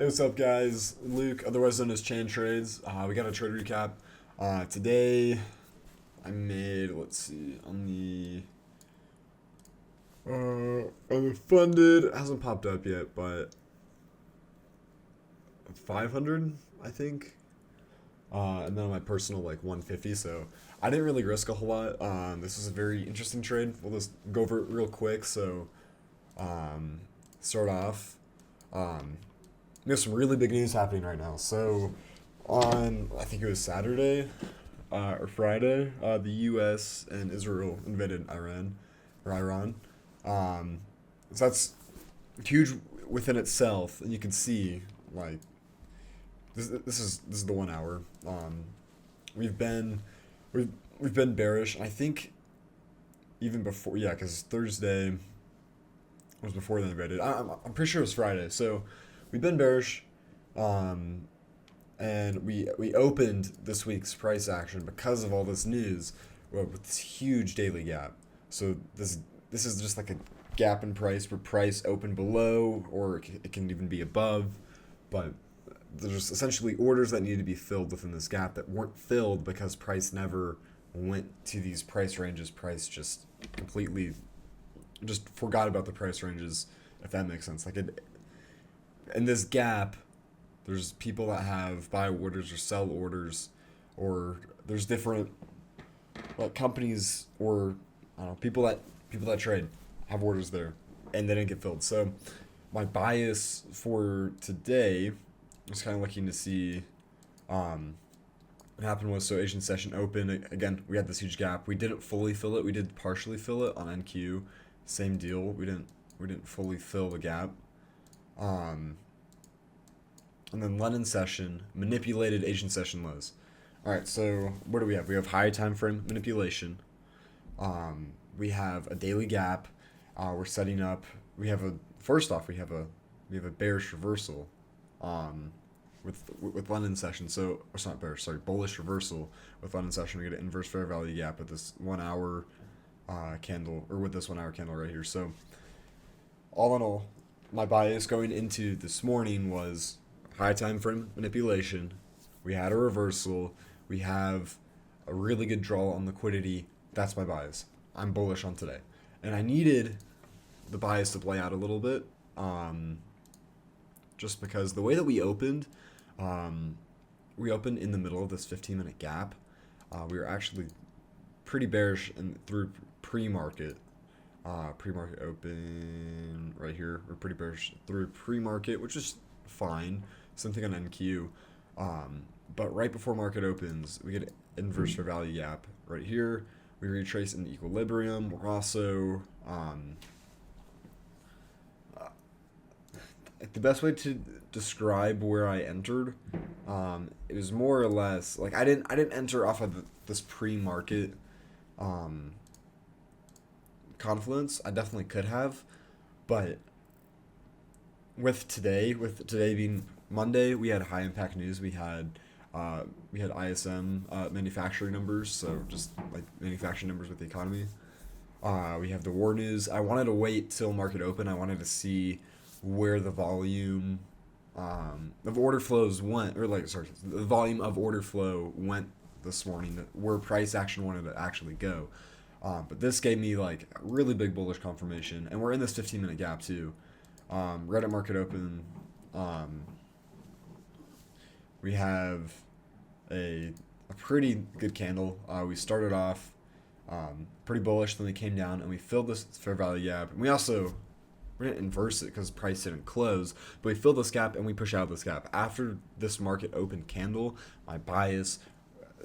Hey, what's up, guys? Luke, otherwise known as Chain Trades. We got a trade recap. Today, I made, let's see, on the funded, it hasn't popped up yet, but 500, I think. And then on my personal, like 150. So I didn't really risk a whole lot. This is a very interesting trade. We'll just go over it real quick. So, um, start off. Um, There's some really big news happening right now. So, on I think it was Saturday or Friday, the U.S. and Israel invaded Iran. Um, so that's huge within itself, and you can see like this is the 1 hour. We've been we've we've been bearish, and I think even before, yeah, because Thursday was before they invaded. I'm pretty sure it was Friday. So we've been bearish. Um, and we opened this week's price action because of all this news, well, with this huge daily gap. So this is just like a gap in price where price opened below, or it can even be above, but there's essentially orders that need to be filled within this gap that weren't filled because price never went to these price ranges. Price just completely just forgot about the price ranges, if that makes sense. Like it in this gap, there's people that have buy orders or sell orders, or there's different like companies, or I don't know, people that trade have orders there, and they didn't get filled. So my bias for today was kind of looking to see what happened was, so Asian session open again. We had this huge gap. We didn't fully fill it. We did partially fill it on NQ. Same deal. We didn't fully fill the gap. Um, and then London session manipulated Asian session lows. All right, so what do we have? We have high time frame manipulation. We have a daily gap. We're setting up. We have a first off. We have a bearish reversal, with London session. So it's not bearish. Sorry, bullish reversal with London session. We get an inverse fair value gap with this 1 hour candle, or with this 1 hour candle right here. So all in all, my bias going into this morning was high time frame manipulation. We had a reversal. We have a really good draw on liquidity. That's my bias. I'm bullish on today, and I needed the bias to play out a little bit, just because the way that we opened in the middle of this 15-minute gap. We were actually pretty bearish and through pre-market. Pre-market open right here. We're pretty bearish through pre-market, which is fine. Something on NQ. But right before market opens, we get an inverse fair value gap right here. We retrace in equilibrium. We're also the best way to describe where I entered, it was more or less like I didn't enter off of this pre-market confluence. I definitely could have, but with today being Monday, we had high impact news. We had ISM manufacturing numbers, so just like manufacturing numbers with the economy. We have the war news. I wanted to wait till market open. I wanted to see where the volume of order flows went, or like, sorry, the volume of order flow went this morning, where price action wanted to actually go. But this gave me like a really big bullish confirmation, and we're in this 15-minute gap too. Right at market open, we have a pretty good candle. We started off pretty bullish, then we came down and we filled this fair value gap. And we didn't inverse it because price didn't close, but we filled this gap and we push out this gap. After this market open candle, my bias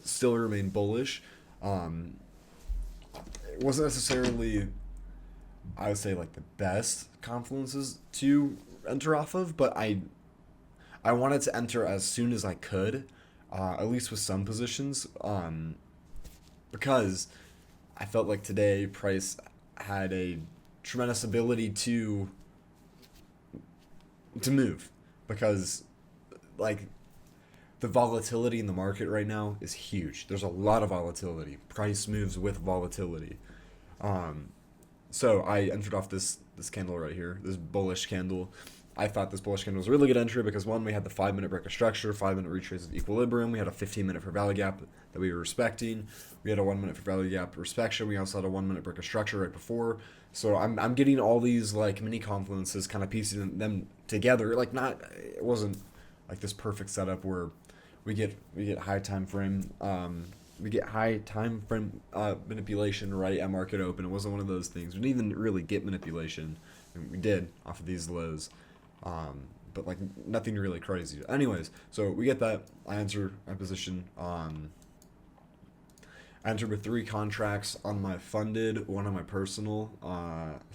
still remained bullish. It wasn't necessarily, I would say, like the best confluences to enter off of, but I wanted to enter as soon as I could, at least with some positions, because I felt like today price had a tremendous ability to move, because like the volatility in the market right now is huge. There's a lot of volatility. Price moves with volatility. So I entered off this candle right here, this bullish candle. I thought this bullish candle was a really good entry because one, we had the 5-minute break of structure, 5-minute retrace of equilibrium. We had a 15-minute for value gap that we were respecting. We had a 1-minute for value gap inspection. We also had a 1-minute break of structure right before. So I'm getting all these like mini confluences, kind of piecing them together. Like not, it wasn't like this perfect setup where we get high time frame. We get high time frame manipulation right at market open. It wasn't one of those things. We didn't even really get manipulation. I mean, we did off of these lows, but like nothing really crazy. Anyways, so we get that. I enter my position. I entered with 3 contracts on my funded, one on my personal. So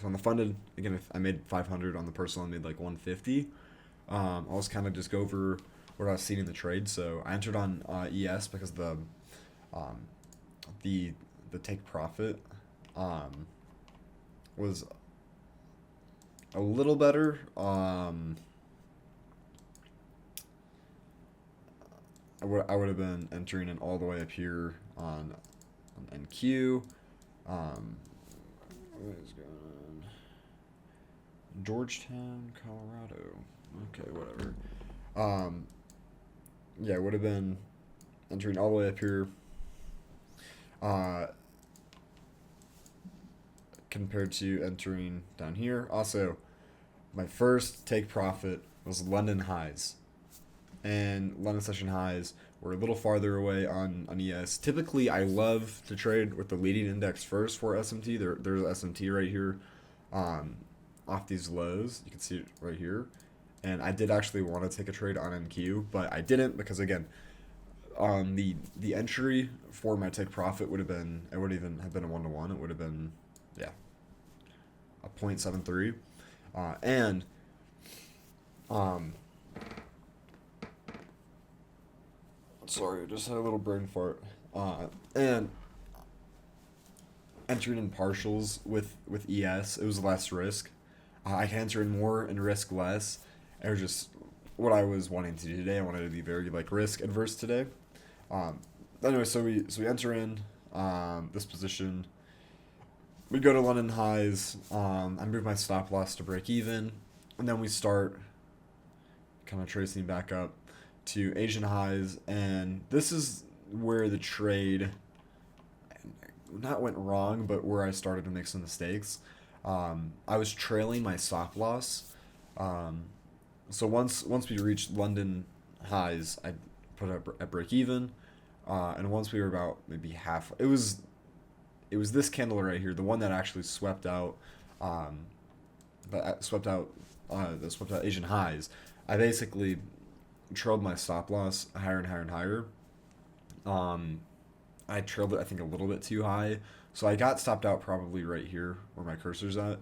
on the funded, again, if I made 500. On the personal, I made like 150. I'll just kind of just go over what I was seeing in the trade. So I entered on ES because um, the take profit was a little better. I would have been entering in all the way up here on NQ. What is going on? Georgetown, Colorado. Okay, whatever. Yeah, it would have been entering all the way up here. Compared to entering down here. Also, my first take profit was London highs. And London session highs were a little farther away on ES. Typically, I love to trade with the leading index first for SMT. There's SMT right here off these lows. You can see it right here. And I did actually want to take a trade on NQ, but I didn't because, again, the entry for my take profit would have been, it would even have been a 1-to-1. It would have been, yeah, a 0.73. And sorry, I just had a little brain fart. And entering in partials with ES, it was less risk. I can enter in more and risk less. It was just what I was wanting to do today. I wanted to be very like risk adverse today. Anyway, so we enter in this position. We go to London highs. I move my stop loss to break even, and then we start kind of tracing back up to Asian highs, and this is where the trade not went wrong, but where I started to make some mistakes. I was trailing my stop loss. So once we reached London highs, I put it at break even, and once we were about maybe half, it was this candle right here, the one that actually swept out, that swept out Asian highs. I basically trailed my stop loss higher and higher and higher. I trailed it, I think, a little bit too high, so I got stopped out probably right here where my cursor's at.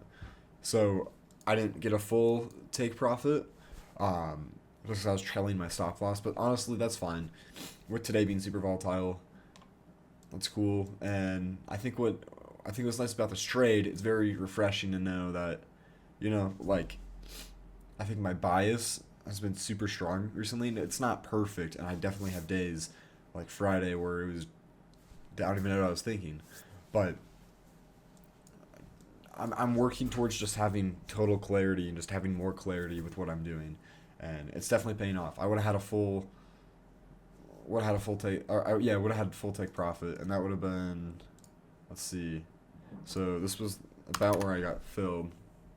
So I didn't get a full take profit, because I was trailing my stop loss. But honestly, that's fine. With today being super volatile, that's cool. And I think what's nice about this trade, it's very refreshing to know that, like, I think my bias has been super strong recently. And it's not perfect, and I definitely have days like Friday where it was, I don't even know what I was thinking, but I'm working towards just having total clarity and just having more clarity with what I'm doing, and it's definitely paying off. I would have had a full take, or yeah, would have had full take profit, and that would have been, let's see, so this was about where I got filled,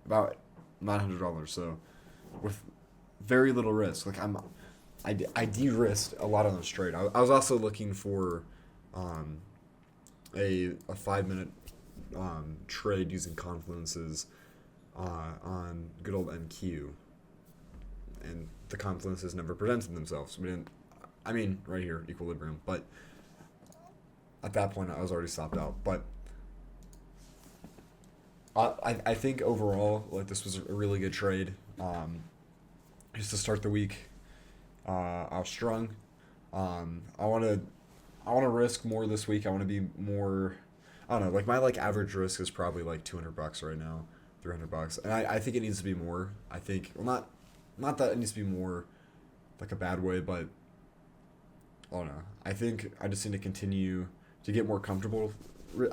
about $900. So with very little risk, like I de-risked a lot on this trade. I was also looking for a 5-minute trade using confluences on good old NQ, and the confluences never presented themselves. We didn't. I mean, right here, equilibrium. But at that point, I was already stopped out. But I think overall, like, this was a really good trade. Just to start the week, I was strong. I want to risk more this week. I want to be more. I don't know. Like, my average risk is probably like $200 right now, $300, and I think it needs to be more. I think, well, not that it needs to be more, like a bad way, but I don't know. I think I just need to continue to get more comfortable.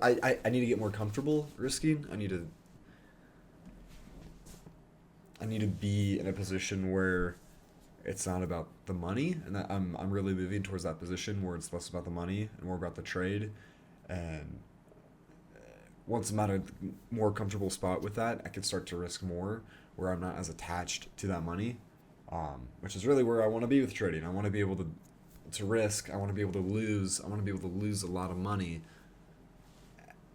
I need to get more comfortable risking. I need to I need to be in a position where it's not about the money, and that I'm really moving towards that position where it's less about the money and more about the trade. And once I'm at a more comfortable spot with that, I can start to risk more, where I'm not as attached to that money, which is really where I want to be with trading. I want to be able to risk. I want to be able to lose. I want to be able to lose a lot of money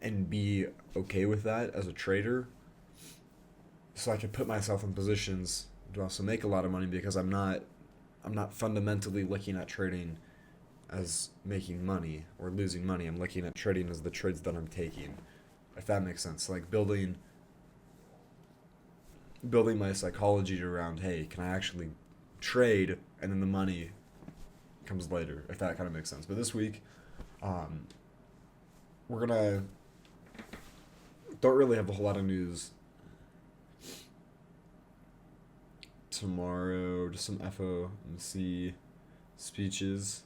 and be okay with that as a trader, so I can put myself in positions to also make a lot of money, because I'm not fundamentally looking at trading as making money or losing money. I'm looking at trading as the trades that I'm taking, if that makes sense. Like building my psychology around, hey, can I actually trade, and then the money comes later, if that kind of makes sense. But this week, we're gonna don't really have a whole lot of news tomorrow. Just some FOMC speeches.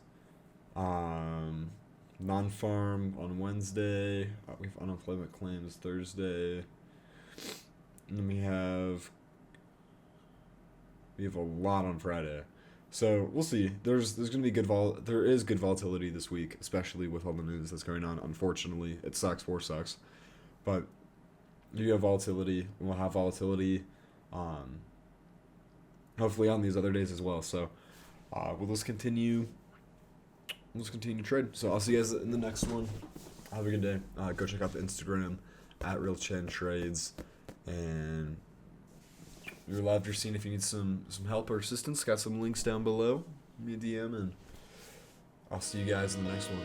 Non-farm on Wednesday. We have unemployment claims Thursday. And then we have a lot on Friday. So we'll see. There's gonna be there is good volatility this week, especially with all the news that's going on. Unfortunately, it sucks. Sucks, but you have volatility. We'll have volatility. Hopefully on these other days as well. So we'll just continue. To trade. So I'll see you guys in the next one. Have a good day. Go check out the Instagram at RealChenTrades, and you're live to scene if you need some help or assistance. Got some links down below. Give me a DM, and I'll see you guys in the next one.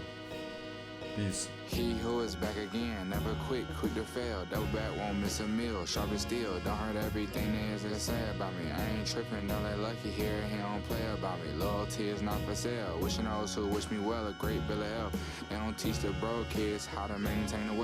Peace. He who is back again, never quick to fail. Double back, won't miss a meal. Sharp as steel, don't hurt everything there is to say about me. I ain't tripping, don't let lucky here, he don't play about me. Loyalty is not for sale. Wishing those who wish me well, a great bill of health. They don't teach the broke kids how to maintain the wealth.